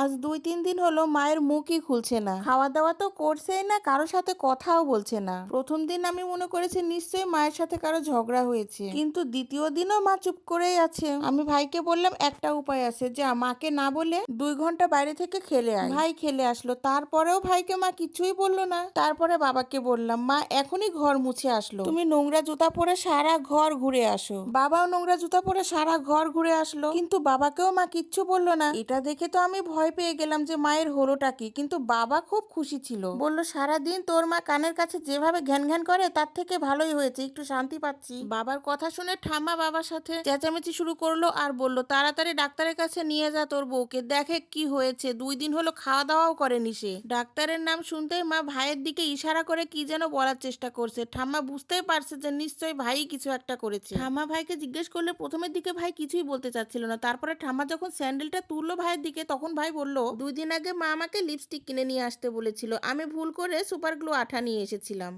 আজ ২-৩ দিন হলো মায়ের মুখই খুলছে না। খাওয়া দাওয়া তো করছেই না, কারো সাথে কথাও বলছে না। প্রথম দিন আমি মনে করেছি নিশ্চয়ই মায়ের সাথে কারো ঝগড়া হয়েছে, কিন্তু দ্বিতীয় দিনও মা চুপ করেই আছে। আমি ভাইকে বললাম একটা উপায় আছে, যা মাকে না বলে ২ ঘন্টা বাইরে থেকে খেলে আয়। ভাই খেলে আসলো, তারপরেও ভাইকে মা কিছুই বললো না। তারপরে বাবাকে বললাম, মা এখনই ঘর মুছে আসলো, তুমি নোংরা জুতা পরে সারা ঘর ঘুরে আসো। বাবাও নোংরা জুতা পরে সারা ঘর ঘুরে আসলো, কিন্তু বাবাকেও মা কিচ্ছু বললো না। এটা দেখে তো আমি ভয় পেয়ে গেলাম যে মায়ের হলোটা কি, কিন্তু বাবা খুব খুশি ছিল। বলল, সারাদিন তোর মা কানের কাছে যেভাবে ঘ্যান ঘ্যান করে তার থেকে ভালোই হয়েছে, একটু শান্তি পাচ্ছি। বাবার কথা শুনে ঠাম্মা বাবার সাথে চেঁচামেচি শুরু করলো আর বলল, তাড়াতাড়ি ডাক্তারের কাছে নিয়ে যা তোর বউকে, দেখে কি হয়েছে। 2 দিন হলো খাওয়া দাওয়াও করেনি সে। ডাক্তারের নাম শুনতেই মা ভাইয়ের দিকে ইশারা করে কি যেন বলার চেষ্টা করছে। ঠাম্মা বুঝতেই পারছে যে নিশ্চয়ই ভাই কিছু একটা করেছে। ঠাম্মা ভাইকে জিজ্ঞেস করলে প্রথমের দিকে ভাই কিছুই বলতে চাচ্ছিল না। তারপরে ঠাম্মা যখন স্যান্ডেলটা তুললো ভাইয়ের দিকে, তখন ভাই বলল, 2 দিন আগে মা আমাকে লিপস্টিক কিনে নিয়ে আসতে বলেছিল, আমি ভুল করে সুপার গ্লু আঠা নিয়ে এসেছিলাম।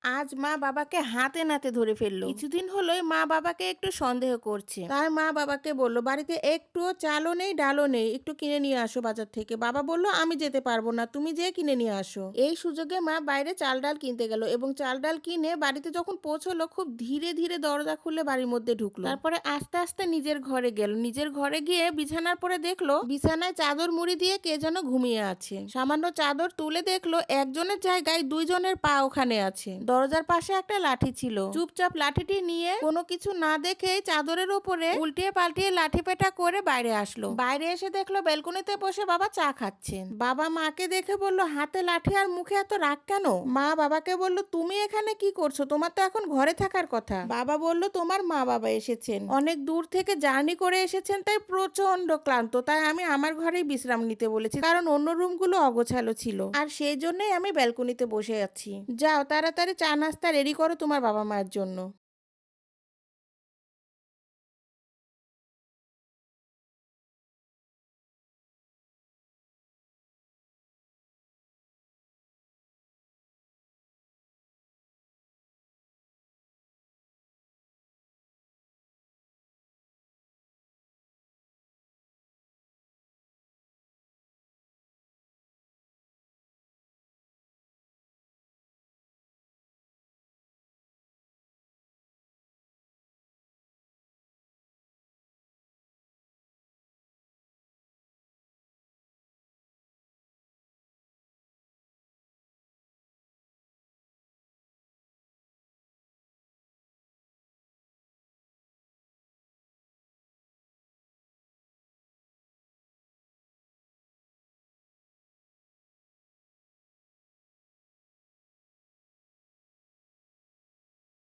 আজ মা বাবাকে হাতে নাতে ধরে ফেললো। কিছুদিন হলোই মা বাবাকে একটু সন্দেহ করছে। তাই মা বাবাকে বলল, বাড়িতে একটুও চালও নেই ডালও নেই, একটু কিনে নিয়ে আসো বাজার থেকে। বাবা বলল, আমি যেতে পারবো না, তুমি যেয়ে কিনে নিয়ে আসো। এই সুযোগে মা বাইরে চাল ডাল কিনতে গেল এবং চাল ডাল কিনে বাড়িতে যখন পৌঁছলো, খুব ধীরে ধীরে দরজা খুলে বাড়ির মধ্যে ঢুকলো। তারপরে আস্তে আস্তে নিজের ঘরে গেল। নিজের ঘরে গিয়ে বিছানার পরে দেখলো বিছানায় চাদর মুড়ি দিয়ে কে যেন ঘুমিয়ে আছে। সামান্য চাদর তুলে দেখলো একজনের জায়গায় 2 জনের পা ওখানে আছে। দরজার পাশে একটা লাঠি ছিল। চুপচাপ লাঠিটি নিয়ে কোনো কিছু না দেখেই চাদরের উপরে উল্টিয়ে পাল্টিয়ে লাঠি পেটা করে বাইরে আসলো। বাইরে এসে দেখলো ব্যালকনিতে বসে বাবা চা খাচ্ছেন। বাবা মাকে দেখে বলল, হাতে লাঠি আর মুখে এত রাগ কেন? মা বাবাকে বলল, তুমি এখানে কি করছো? তোমার তো এখন ঘরে থাকার কথা। বাবা বলল, তোমার মা বাবা এসেছেন, অনেক দূর থেকে জার্নি করে এসেছেন, তাই প্রচন্ড ক্লান্ত, তাই আমি আমার ঘরেই বিশ্রাম নিতে বলেছি, কারণ অন্য রুমগুলো অগোছালো ছিল, আর সেই জন্যই আমি ব্যালকনিতে বসে আছি। যাও তাড়াতাড়ি চা নাস্তা রেডি করো তোমার বাবা মায়ের জন্য।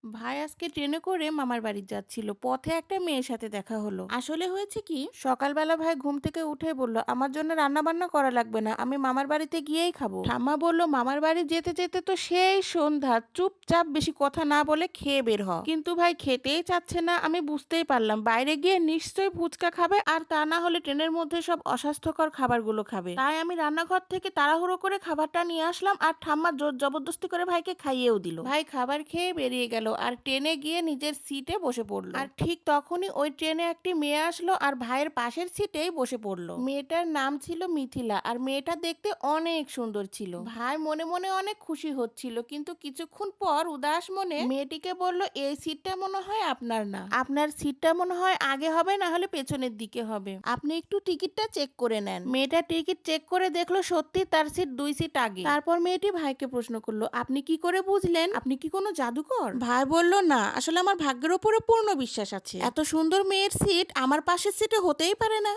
ভাই আজকে ট্রেনে করে মামার বাড়ি যাচ্ছিল, পথে একটা মেয়ের সাথে দেখা হলো। আসলে হয়েছে কি, সকালবেলা ভাই ঘুম থেকে উঠে বলল, আমার জন্য রান্না বান্না করা লাগবে না, আমি মামার বাড়িতে গিয়েই খাবো। ঠাম্মা বলল, মামার বাড়ি যেতে যেতে তো সেই সন্ধ্যা, চুপচাপ বেশি কথা না বলে খেয়ে বের হ। কিন্তু ভাই খেতেই চাচ্ছে না। আমি বুঝতেই পারলাম বাইরে গিয়ে নিশ্চয়ই ফুচকা খাবে, আর তা না হলে ট্রেনের মধ্যে সব অস্বাস্থ্যকর খাবারগুলো খাবে। তাই আমি রান্নাঘর থেকে তাড়াহুড়ো করে খাবারটা নিয়ে আসলাম, আর ঠাম্মা জোর জবরদস্তি করে ভাইকে খাইয়েও দিল। ভাই খাবার খেয়ে বেরিয়ে গেল আর ট্রেনে গিয়ে নিজের সিটে বসে পড়লো। আর ঠিক তখনই ওই ট্রেনে একটি মেয়ে আসলো আর ভাইয়ের পাশের সিটেই বসে পড়লো। মেয়েটার নাম ছিল মিথিলা, আর মেয়েটা দেখতে অনেক সুন্দর ছিল। ভাই মনে মনে অনেক খুশি হচ্ছিল, কিন্তু কিছুক্ষণ পর উদাস মনে মেয়েটিকে বলল, এই সিটটা মনে হয় আপনার না, আপনার সিটটা মনে হয় আগে হবে, না হলে পেছনের দিকে হবে, আপনি একটু টিকিটটা চেক করে নেন। মেয়েটা টিকিট চেক করে দেখলো সত্যি তার সিট 2 সিট আগে। তারপর মেয়েটি ভাইকে প্রশ্ন করলো, আপনি কি করে বুঝলেন? আপনি কি কোনো জাদুকর? ভাই বলল, না, আসলে আমার ভাগ্যের উপরে পূর্ণ বিশ্বাস আছে, এত সুন্দর মেয়ের সিট আমার পাশের সিটে হতেই পারে না।